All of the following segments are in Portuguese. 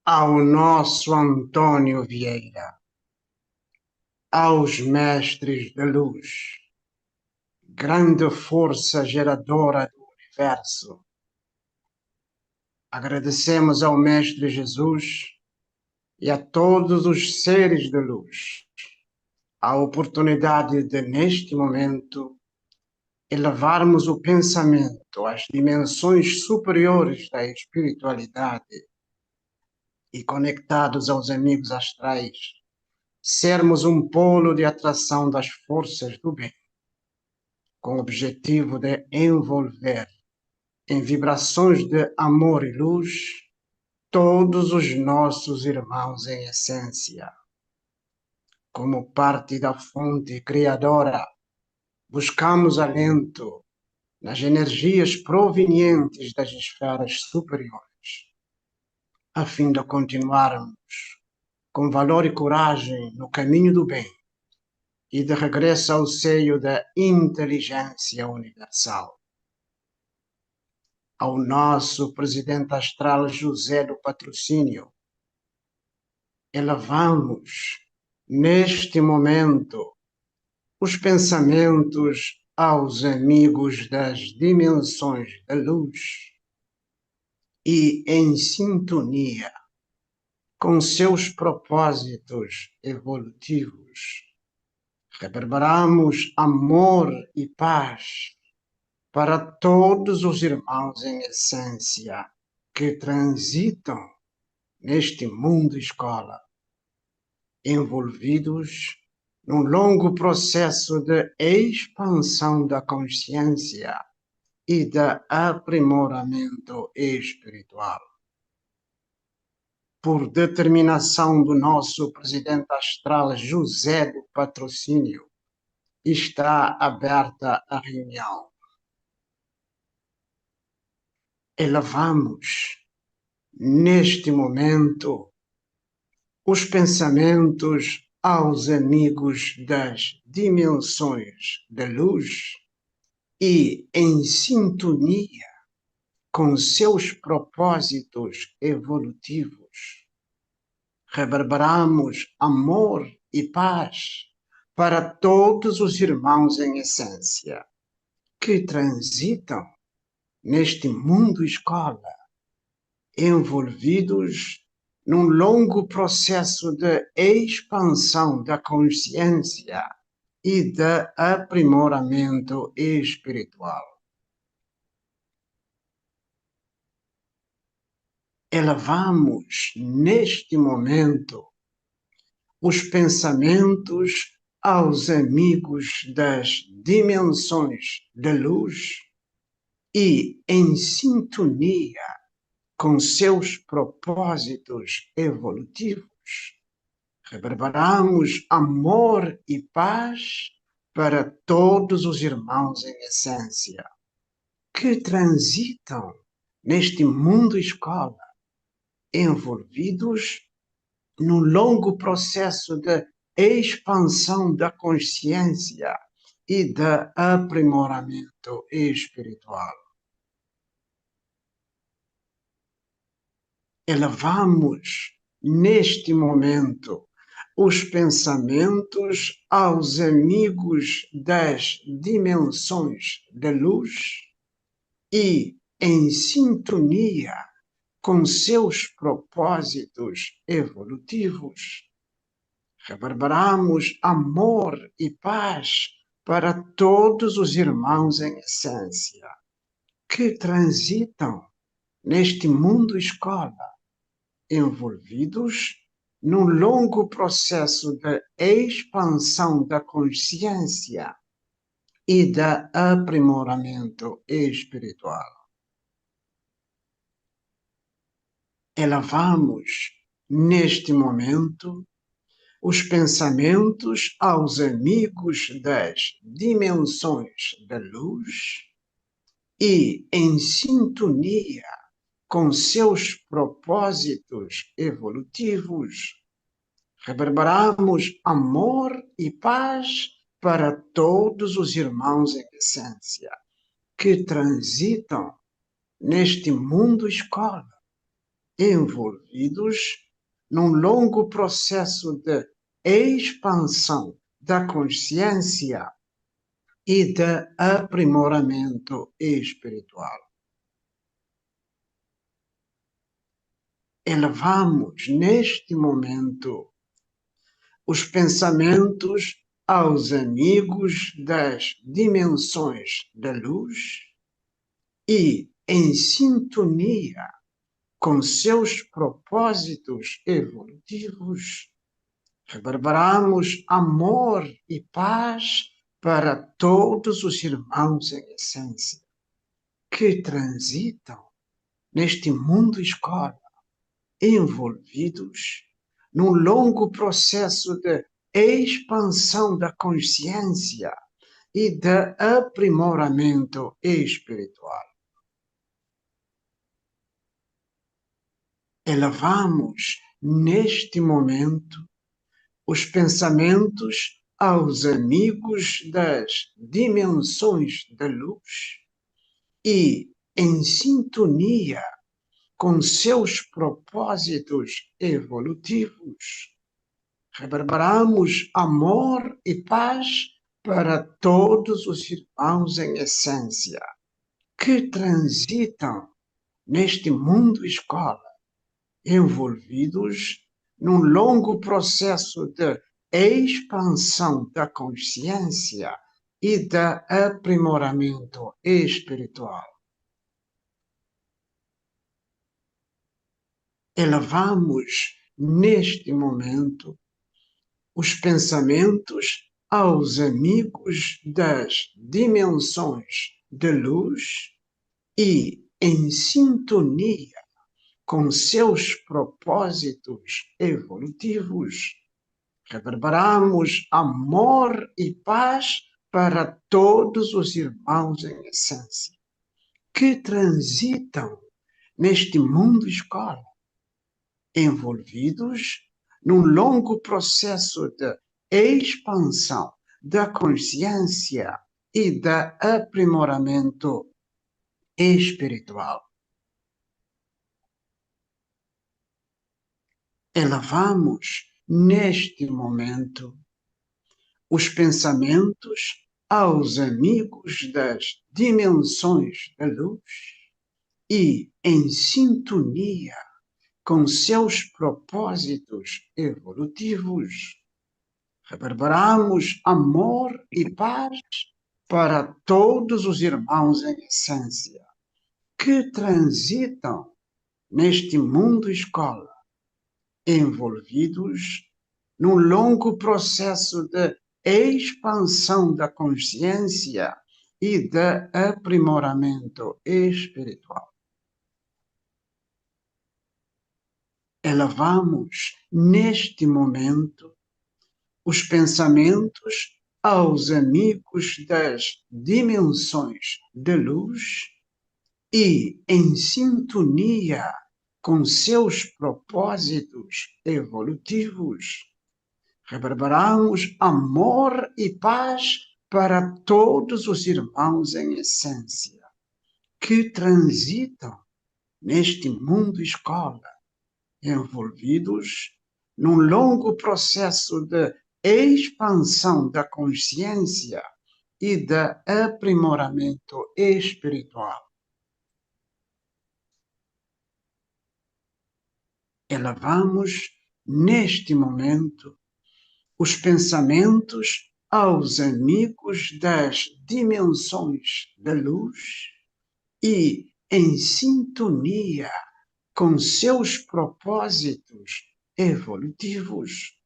ao nosso Antônio Vieira, aos mestres da luz, grande força geradora do universo. Agradecemos ao Mestre Jesus e a todos os seres de luz a oportunidade de, neste momento, elevarmos o pensamento às dimensões superiores da espiritualidade e, conectados aos amigos astrais, sermos um polo de atração das forças do bem, com o objetivo de envolver em vibrações de amor e luz todos os nossos irmãos em essência. Como parte da fonte criadora, buscamos alento nas energias provenientes das esferas superiores, a fim de continuarmos com valor e coragem no caminho do bem e de regresso ao seio da inteligência universal. Ao nosso presidente astral José do Patrocínio, elevamos, neste momento, os pensamentos aos amigos das dimensões da luz e, em sintonia com seus propósitos evolutivos, reverberamos amor e paz para todos os irmãos em essência que transitam neste mundo escola, envolvidos num longo processo de expansão da consciência e de aprimoramento espiritual. Por determinação do nosso presidente astral José do Patrocínio, está aberta a reunião. Elevamos, neste momento, os pensamentos aos amigos das dimensões da luz e, em sintonia com seus propósitos evolutivos, reverberamos amor e paz para todos os irmãos em essência que transitam neste mundo escola, envolvidos num longo processo de expansão da consciência e de aprimoramento espiritual. Elevamos, neste momento, os pensamentos aos amigos das dimensões da luz e, em sintonia com seus propósitos evolutivos, reverberamos amor e paz para todos os irmãos em essência que transitam neste mundo escola, envolvidos num longo processo de expansão da consciência e de aprimoramento espiritual. Elevamos, neste momento, os pensamentos aos amigos das dimensões da luz e, em sintonia com seus propósitos evolutivos, reverberamos amor e paz para todos os irmãos em essência que transitam neste mundo escola, envolvidos num longo processo de expansão da consciência e de aprimoramento espiritual. Elevamos, neste momento, os pensamentos aos amigos das dimensões da luz e, em sintonia com seus propósitos evolutivos, reverberamos amor e paz para todos os irmãos em essência que transitam neste mundo escola, envolvidos num longo processo de expansão da consciência e de aprimoramento espiritual. Elevamos neste momento os pensamentos aos amigos das dimensões da luz e, em sintonia com seus propósitos evolutivos, reverberamos amor e paz para todos os irmãos em essência que transitam neste mundo escola, envolvidos num longo processo de expansão da consciência e de aprimoramento espiritual. Elevamos neste momento os pensamentos aos amigos das dimensões da luz e, em sintonia com seus propósitos evolutivos, reverberamos amor e paz para todos os irmãos em essência que transitam neste mundo escola, envolvidos num longo processo de expansão da consciência e de aprimoramento espiritual. Elevamos neste momento os pensamentos aos amigos das dimensões de luz e, em sintonia com seus propósitos evolutivos, reverberamos amor e paz para todos os irmãos em essência que transitam neste mundo escola, envolvidos num longo processo de expansão da consciência e de aprimoramento espiritual. Elevamos neste momento os pensamentos aos amigos das dimensões da luz e, em sintonia com seus propósitos evolutivos, reverberamos amor e paz para todos os irmãos em essência que transitam neste mundo escola, envolvidos num longo processo de expansão da consciência e de aprimoramento espiritual. Elevamos neste momento os pensamentos aos amigos das dimensões de luz e, em sintonia com seus propósitos evolutivos, reverberamos amor e paz para todos os irmãos em essência que transitam neste mundo escola, envolvidos num longo processo de expansão da consciência e de aprimoramento espiritual. Elevamos neste momento os pensamentos aos amigos das dimensões da luz e, em sintonia com seus propósitos evolutivos,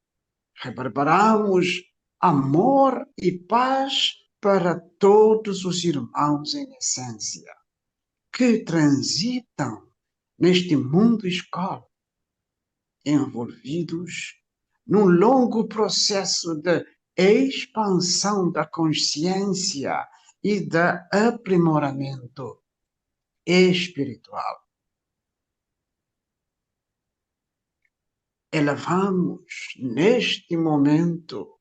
reverberamos amor e paz para todos os irmãos em essência que transitam neste mundo escola, envolvidos num longo processo de expansão da consciência e de aprimoramento espiritual. Elevamos neste momento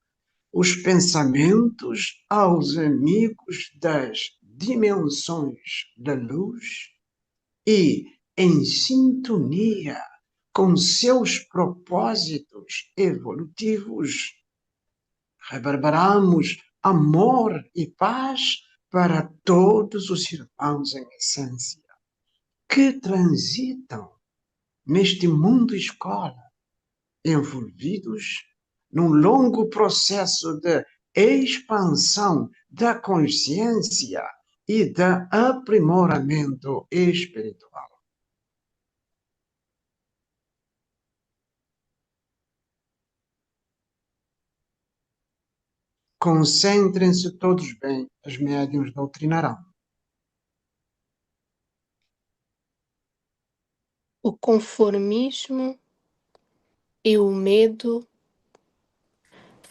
os pensamentos aos amigos das dimensões da luz e, em sintonia com seus propósitos evolutivos, reverberamos amor e paz para todos os irmãos em essência que transitam neste mundo escola, envolvidos num longo processo de expansão da consciência e de aprimoramento espiritual. Concentrem-se todos bem, as médiuns doutrinarão. O conformismo e o medo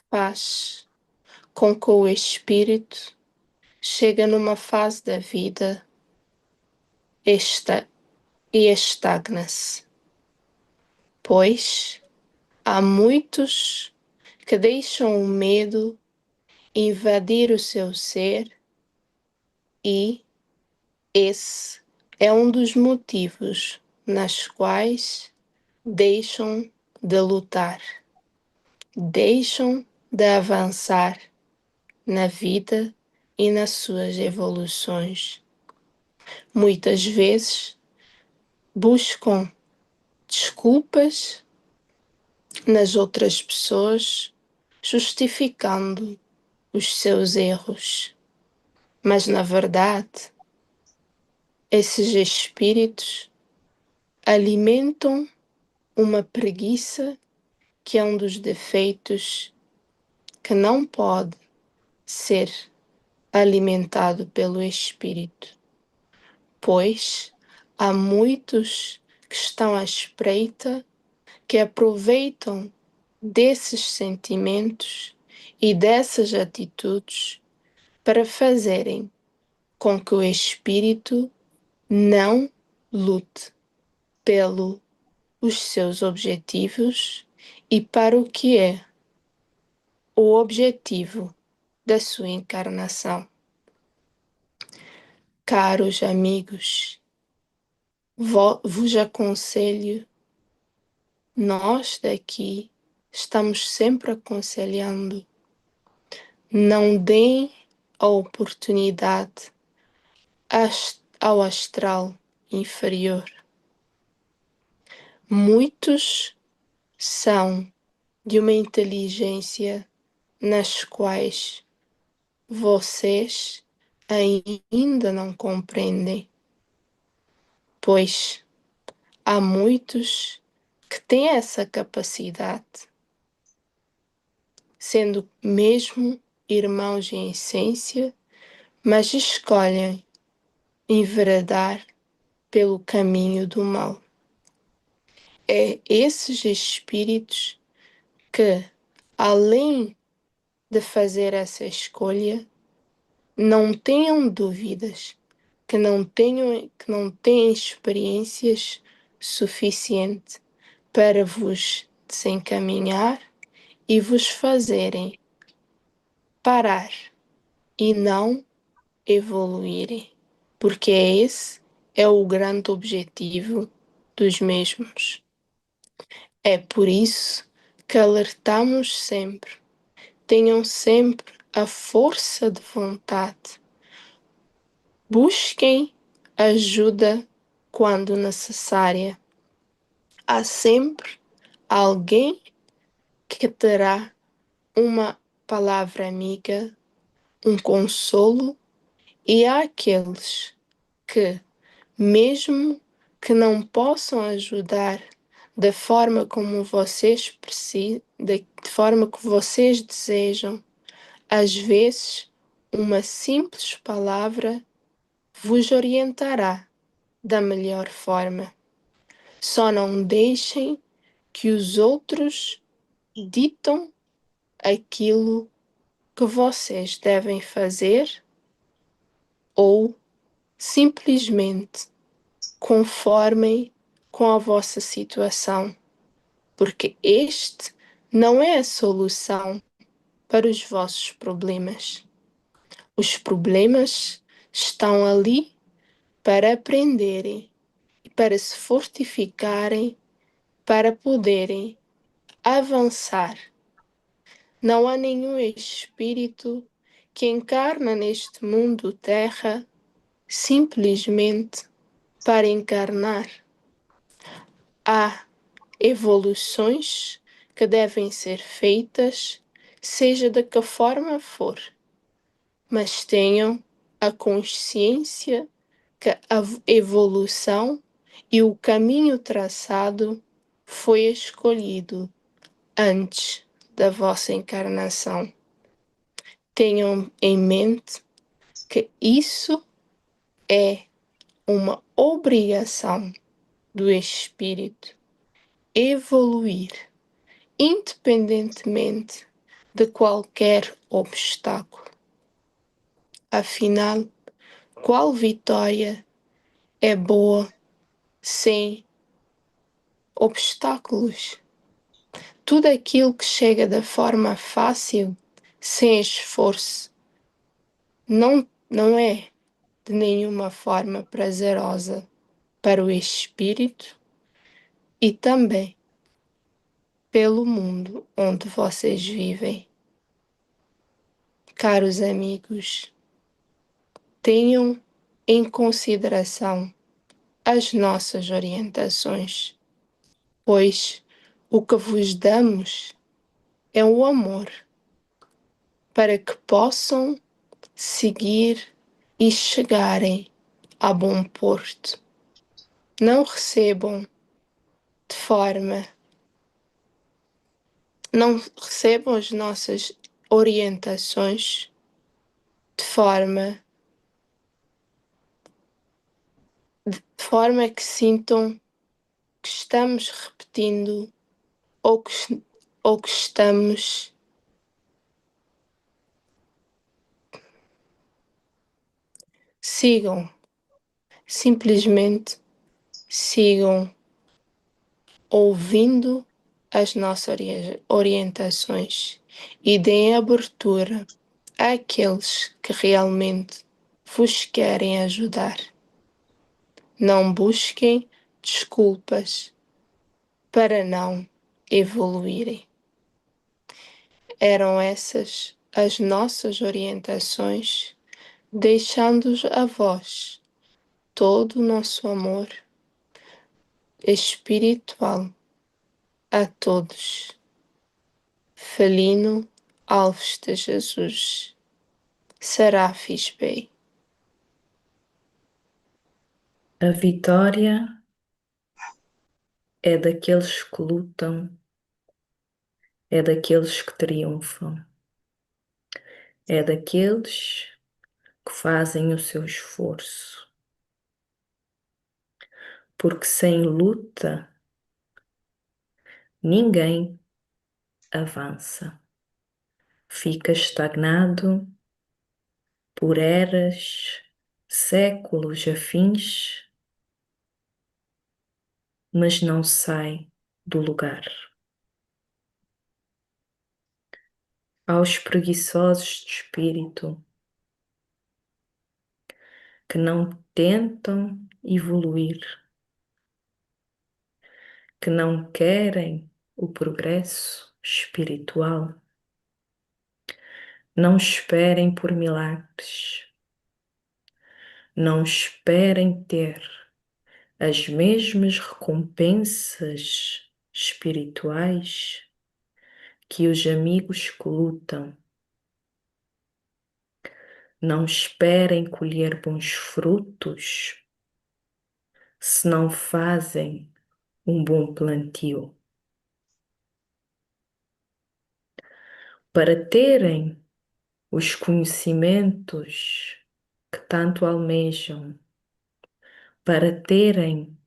faz com que o espírito chegue numa fase da vida e estagna-se, pois há muitos que deixam o medo invadir o seu ser e esse é um dos motivos nas quais deixam de lutar, deixam de avançar na vida e nas suas evoluções. Muitas vezes buscam desculpas nas outras pessoas, justificando os seus erros. Mas, na verdade, esses espíritos alimentam uma preguiça que é um dos defeitos que não pode ser alimentado pelo espírito, pois há muitos que estão à espreita, que aproveitam desses sentimentos e dessas atitudes para fazerem com que o espírito não lute pelos seus objetivos e para o que é o objetivo da sua encarnação. Caros amigos, vos aconselho, nós daqui estamos sempre aconselhando, não deem a oportunidade ao astral inferior. Muitos são de uma inteligência nas quais vocês ainda não compreendem, pois há muitos que têm essa capacidade, sendo mesmo irmãos em essência, mas escolhem enveredar pelo caminho do mal. É esses espíritos que, além de fazer essa escolha, não tenham dúvidas, que não têm experiências suficientes para vos desencaminhar e vos fazerem parar e não evoluírem, porque esse é o grande objetivo dos mesmos. É por isso que alertamos sempre, tenham sempre a força de vontade, busquem ajuda quando necessária. Há sempre alguém que terá uma palavra amiga, um consolo, e há aqueles que, mesmo que não possam ajudar da forma como vocês precisam, de forma que vocês desejam, às vezes uma simples palavra vos orientará da melhor forma. Só não deixem que os outros ditam aquilo que vocês devem fazer ou simplesmente conformem com a vossa situação, porque este não é a solução para os vossos problemas. Os problemas estão ali para aprenderem para se fortificarem, para poderem avançar. Não há nenhum espírito que encarna neste mundo terra simplesmente para encarnar. Há evoluções que devem ser feitas, seja de que forma for, mas tenham a consciência que a evolução e o caminho traçado foi escolhido antes da vossa encarnação. Tenham em mente que isso é uma obrigação do espírito evoluir, independentemente de qualquer obstáculo. Afinal, qual vitória é boa sem obstáculos? Tudo aquilo que chega da forma fácil, sem esforço, não é de nenhuma forma prazerosa para o espírito e também pelo mundo onde vocês vivem. Caros amigos, tenham em consideração as nossas orientações, pois o que vos damos é o amor para que possam seguir e chegarem a bom porto. Não recebam de forma, não recebam as nossas orientações de forma que sintam que estamos repetindo ou que estamos simplesmente sigam ouvindo as nossas orientações e deem abertura àqueles que realmente vos querem ajudar. Não busquem desculpas para não evoluírem. Eram essas as nossas orientações, deixando-os a vós todo o nosso amor espiritual a todos. Felino Alves de Jesus, Serafis Bey. A vitória é daqueles que lutam, é daqueles que triunfam, é daqueles que fazem o seu esforço. Porque sem luta, ninguém avança. Fica estagnado por eras, séculos afins, mas não sai do lugar. Aos preguiçosos de espírito que não tentam evoluir, que não querem o progresso espiritual, não esperem por milagres, não esperem ter as mesmas recompensas espirituais que os amigos que lutam. Não esperem colher bons frutos se não fazem um bom plantio. Para terem os conhecimentos que tanto almejam, para terem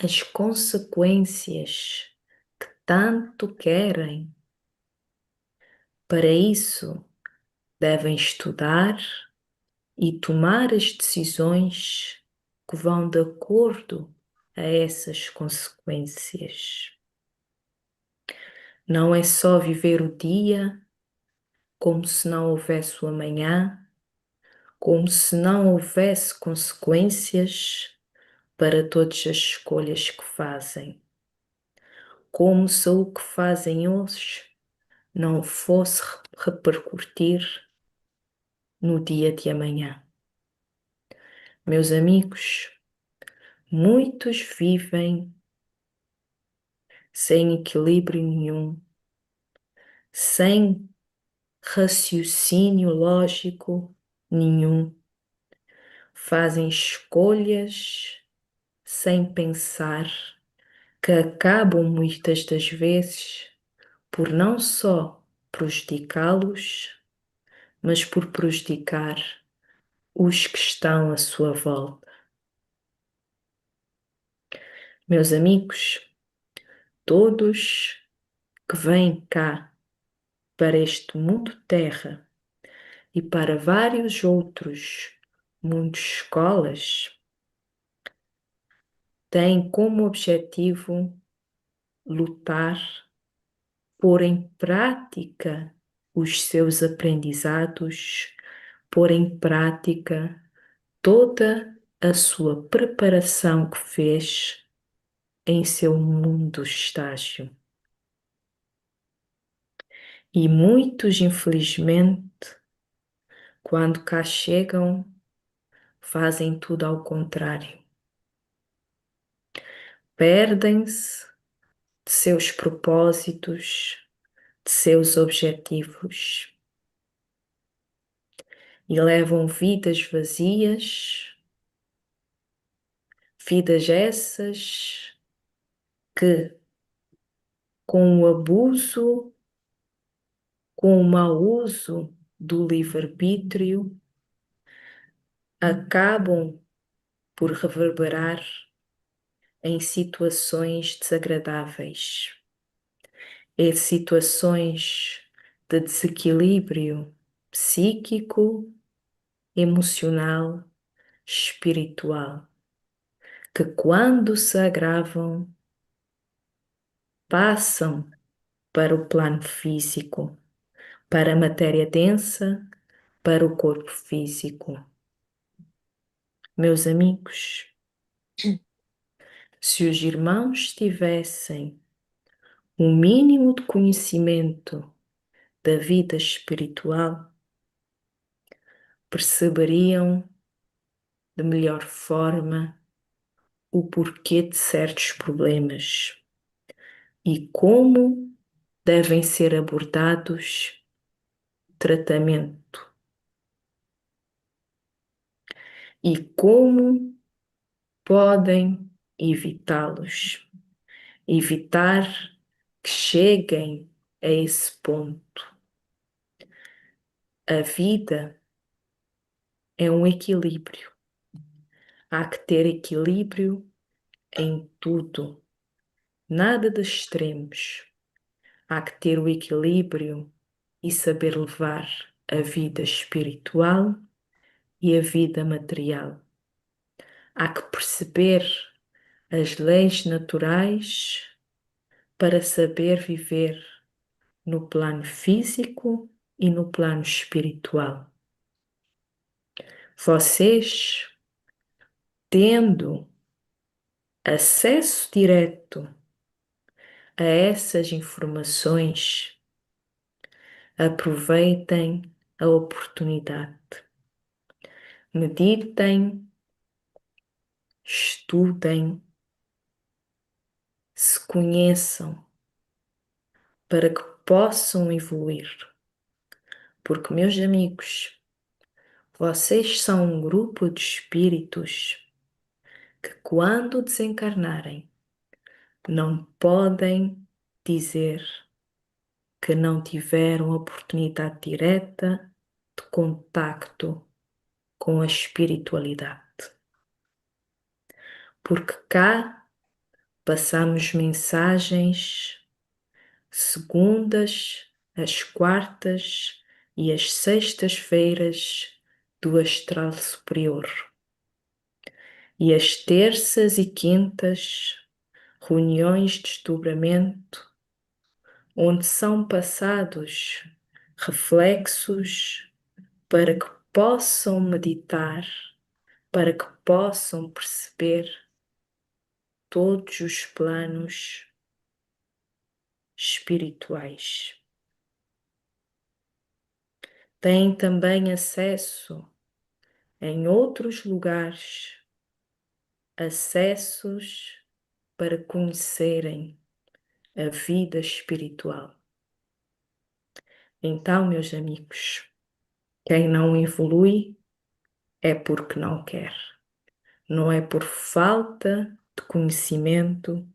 as consequências que tanto querem, para isso devem estudar e tomar as decisões que vão de acordo a essas consequências. Não é só viver o dia como se não houvesse o amanhã, como se não houvesse consequências, para todas as escolhas que fazem, como se o que fazem hoje não fosse repercutir no dia de amanhã. Meus amigos, muitos vivem sem equilíbrio nenhum, sem raciocínio lógico nenhum, fazem escolhas sem pensar, que acabam muitas das vezes por não só prejudicá-los, mas por prejudicar os que estão à sua volta. Meus amigos, todos que vêm cá para este mundo terra e para vários outros mundos escolas, têm como objetivo lutar, pôr em prática os seus aprendizados, pôr em prática toda a sua preparação que fez em seu mundo estágio. E muitos, infelizmente, quando cá chegam, fazem tudo ao contrário. Perdem-se de seus propósitos, de seus objetivos e levam vidas vazias, vidas essas que, com o abuso, com o mau uso do livre-arbítrio, acabam por reverberar em situações desagradáveis, em situações de desequilíbrio psíquico, emocional, espiritual, que quando se agravam, passam para o plano físico, para a matéria densa, para o corpo físico. Meus amigos, se os irmãos tivessem um mínimo de conhecimento da vida espiritual, perceberiam de melhor forma o porquê de certos problemas e como devem ser abordados tratamento e como podem evitá-los, evitar que cheguem a esse ponto. A vida é um equilíbrio. Há que ter equilíbrio em tudo, nada de extremos. Há que ter o equilíbrio e saber levar a vida espiritual e a vida material. Há que perceber as leis naturais para saber viver no plano físico e no plano espiritual. Vocês, tendo acesso direto a essas informações, aproveitem a oportunidade. Meditem, estudem, se conheçam para que possam evoluir. Porque, meus amigos, vocês são um grupo de espíritos que, quando desencarnarem, não podem dizer que não tiveram oportunidade direta de contacto com a espiritualidade. Porque cá passamos mensagens segundas, as quartas e as sextas-feiras do astral superior. E as terças e quintas, reuniões de desdobramento, onde são passados reflexos para que possam meditar, para que possam perceber todos os planos espirituais. Têm também acesso em outros lugares, acessos para conhecerem a vida espiritual. Então, meus amigos, quem não evolui é porque não quer. Não é por falta de conhecimento,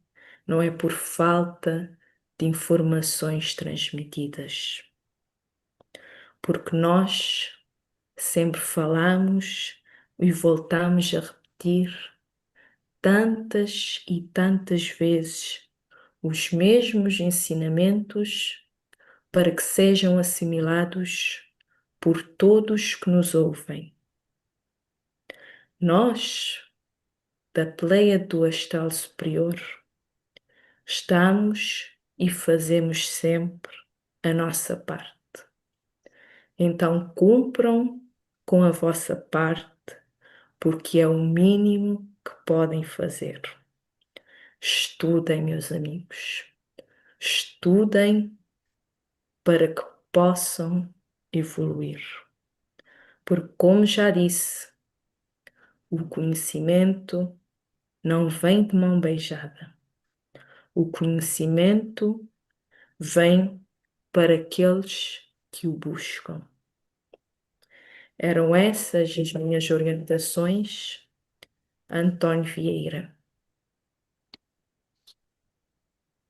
não é por falta de informações transmitidas. Porque nós sempre falamos e voltamos a repetir tantas e tantas vezes os mesmos ensinamentos para que sejam assimilados por todos que nos ouvem. Nós, da Pleiade do Astral Superior, estamos e fazemos sempre a nossa parte. Então cumpram com a vossa parte, porque é o mínimo que podem fazer. Estudem, meus amigos. Estudem para que possam evoluir. Porque, como já disse, o conhecimento não vem de mão beijada. O conhecimento vem para aqueles que o buscam. Eram essas as minhas orientações, António Vieira.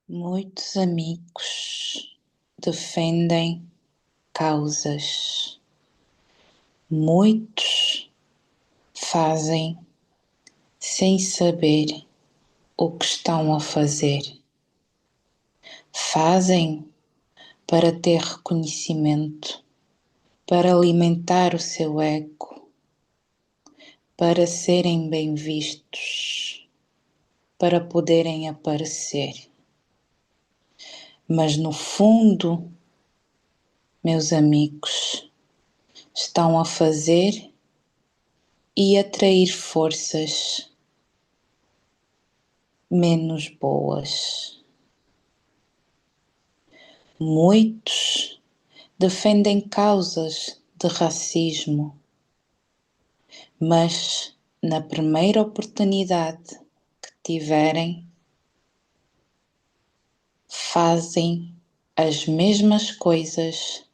Muitos amigos defendem causas. Muitos fazem sem saber o que estão a fazer. Fazem para ter reconhecimento, para alimentar o seu ego, para serem bem vistos, para poderem aparecer. Mas no fundo, meus amigos, estão a fazer e atrair forças menos boas. Muitos defendem causas de racismo, mas na primeira oportunidade que tiverem, fazem as mesmas coisas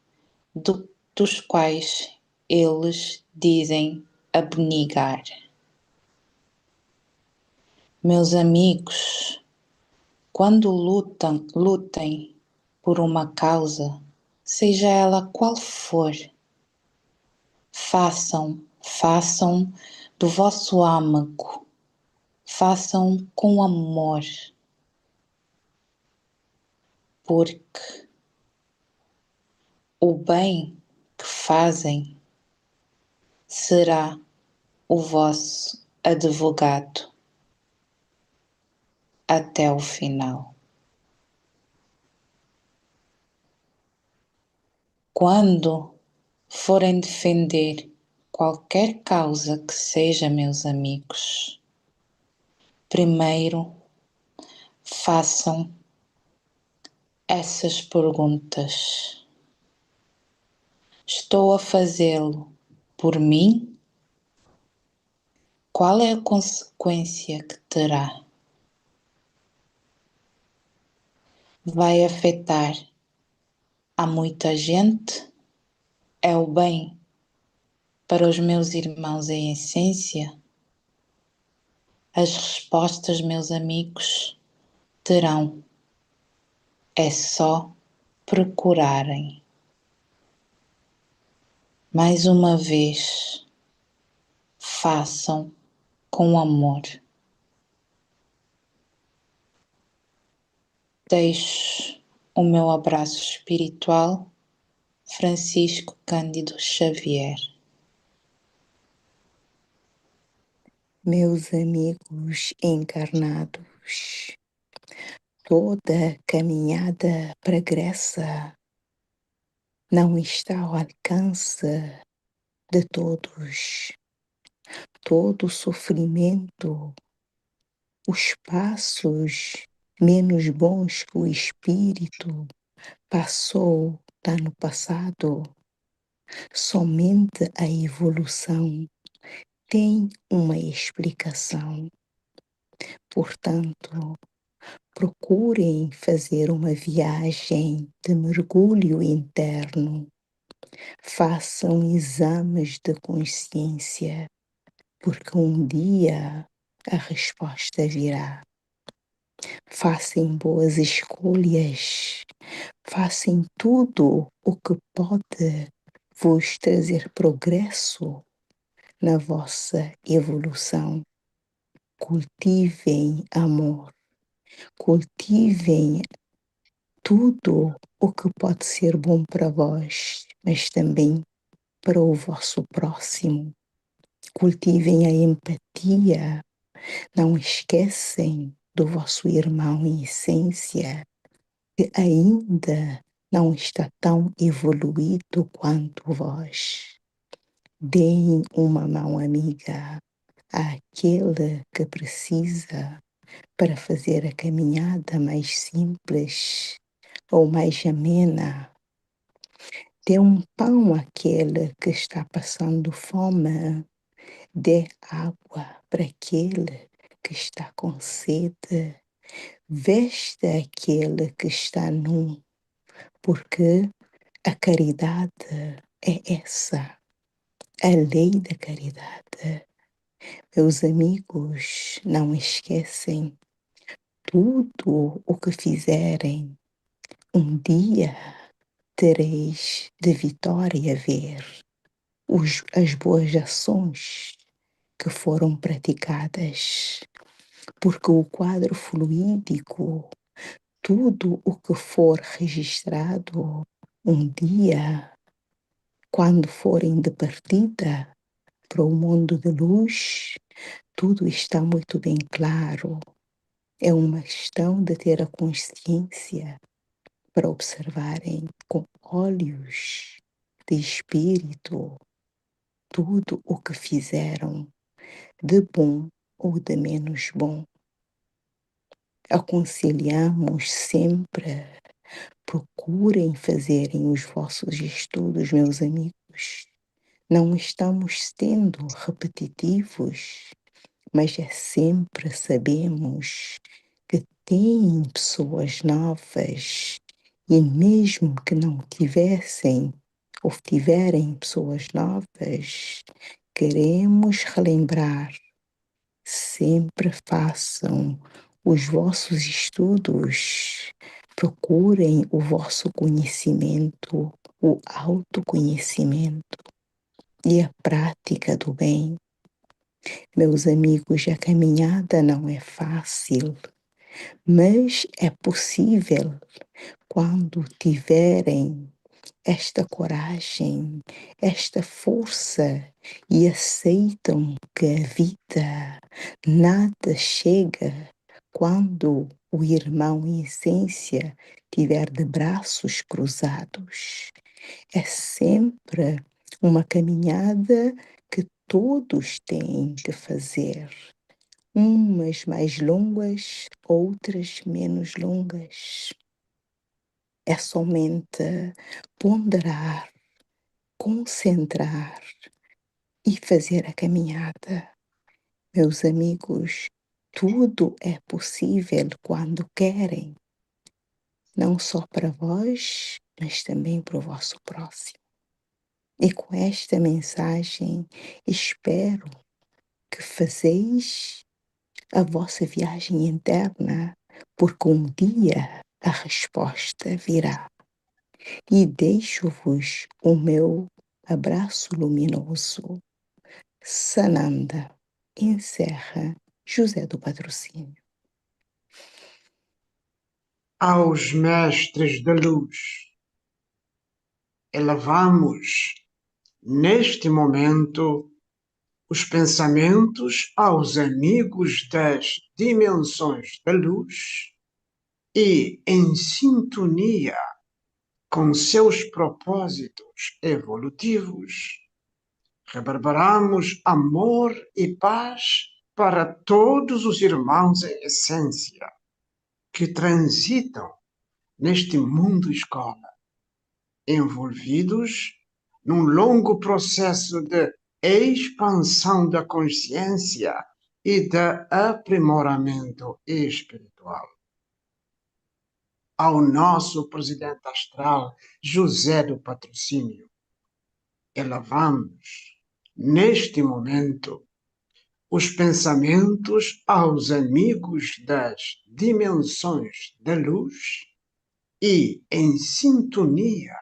dos quais eles dizem abnegar. Meus amigos, quando lutem por uma causa, seja ela qual for, façam do vosso âmago, façam com amor, porque o bem que fazem será o vosso advogado até o final. Quando forem defender qualquer causa que seja, meus amigos, primeiro façam essas perguntas. Estou a fazê-lo por mim? Qual é a consequência que terá? Vai afetar a muita gente? É o bem para os meus irmãos em essência? As respostas, meus amigos, terão. É só procurarem. Mais uma vez, façam com amor. Deixo o meu abraço espiritual, Francisco Cândido Xavier. Meus amigos encarnados, toda caminhada pregressa não está ao alcance de todos. Todo sofrimento os passos menos bons que o espírito passou no passado. Somente a evolução tem uma explicação. Portanto, procurem fazer uma viagem de mergulho interno. Façam exames de consciência, porque um dia a resposta virá. Façam boas escolhas. Façam tudo o que pode vos trazer progresso na vossa evolução. Cultivem amor. Cultivem tudo o que pode ser bom para vós, mas também para o vosso próximo. Cultivem a empatia. Não esquecem do vosso irmão em essência, que ainda não está tão evoluído quanto vós. Deem uma mão amiga àquele que precisa para fazer a caminhada mais simples ou mais amena. Dê um pão àquele que está passando fome. Dê água para aquele que está com sede. Veste aquele que está nu, porque a caridade é essa, a lei da caridade. Meus amigos, não esquecem, tudo o que fizerem, um dia tereis de vitória ver as boas ações que foram praticadas, porque o quadro fluídico, tudo o que for registrado, um dia, quando forem de partida para o mundo de luz, tudo está muito bem claro. É uma questão de ter a consciência para observarem com olhos de espírito tudo o que fizeram, de bom ou de menos bom. Aconselhamos sempre, procurem fazerem os vossos estudos, meus amigos. Não estamos sendo repetitivos, mas é sempre sabemos que tem pessoas novas e mesmo que não tivessem ou tiverem pessoas novas, queremos relembrar, sempre façam os vossos estudos, procurem o vosso conhecimento, o autoconhecimento e a prática do bem. Meus amigos, a caminhada não é fácil, mas é possível quando tiverem esta coragem, esta força e aceitam que a vida nada chega quando o irmão em essência tiver de braços cruzados. É sempre uma caminhada que todos têm de fazer. Umas mais longas, outras menos longas. É somente ponderar, concentrar e fazer a caminhada. Meus amigos, tudo é possível quando querem, não só para vós, mas também para o vosso próximo. E com esta mensagem, espero que fazeis a vossa viagem interna, porque um dia a resposta virá. E deixo-vos o meu abraço luminoso. Sananda encerra José do Patrocínio. Aos mestres da luz, elevamos neste momento os pensamentos aos amigos das dimensões da luz e, em sintonia com seus propósitos evolutivos, reverberamos amor e paz para todos os irmãos em essência que transitam neste mundo escola, envolvidos num longo processo de expansão da consciência e de aprimoramento espiritual. Ao nosso presidente astral, José do Patrocínio, elevamos, neste momento, os pensamentos aos amigos das dimensões da luz e, em sintonia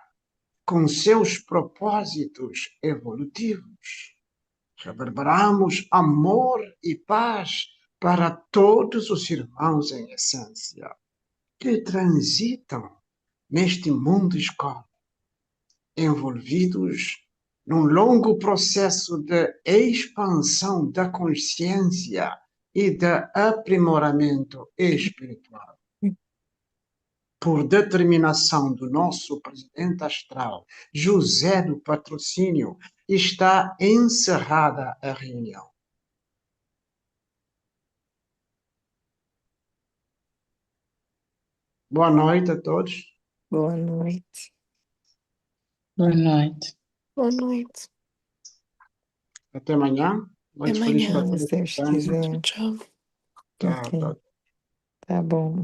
com seus propósitos evolutivos, reverberamos amor e paz para todos os irmãos em essência que transitam neste mundo escola, envolvidos num longo processo de expansão da consciência e de aprimoramento espiritual. Por determinação do nosso presidente astral, José do Patrocínio, está encerrada a reunião. Boa noite a todos. Boa noite. Boa noite. Boa noite. Até amanhã. Noite feliz para amanhã. todos. Se Deus quiser. Tchau. Tchau, Ok, tchau. tá bom.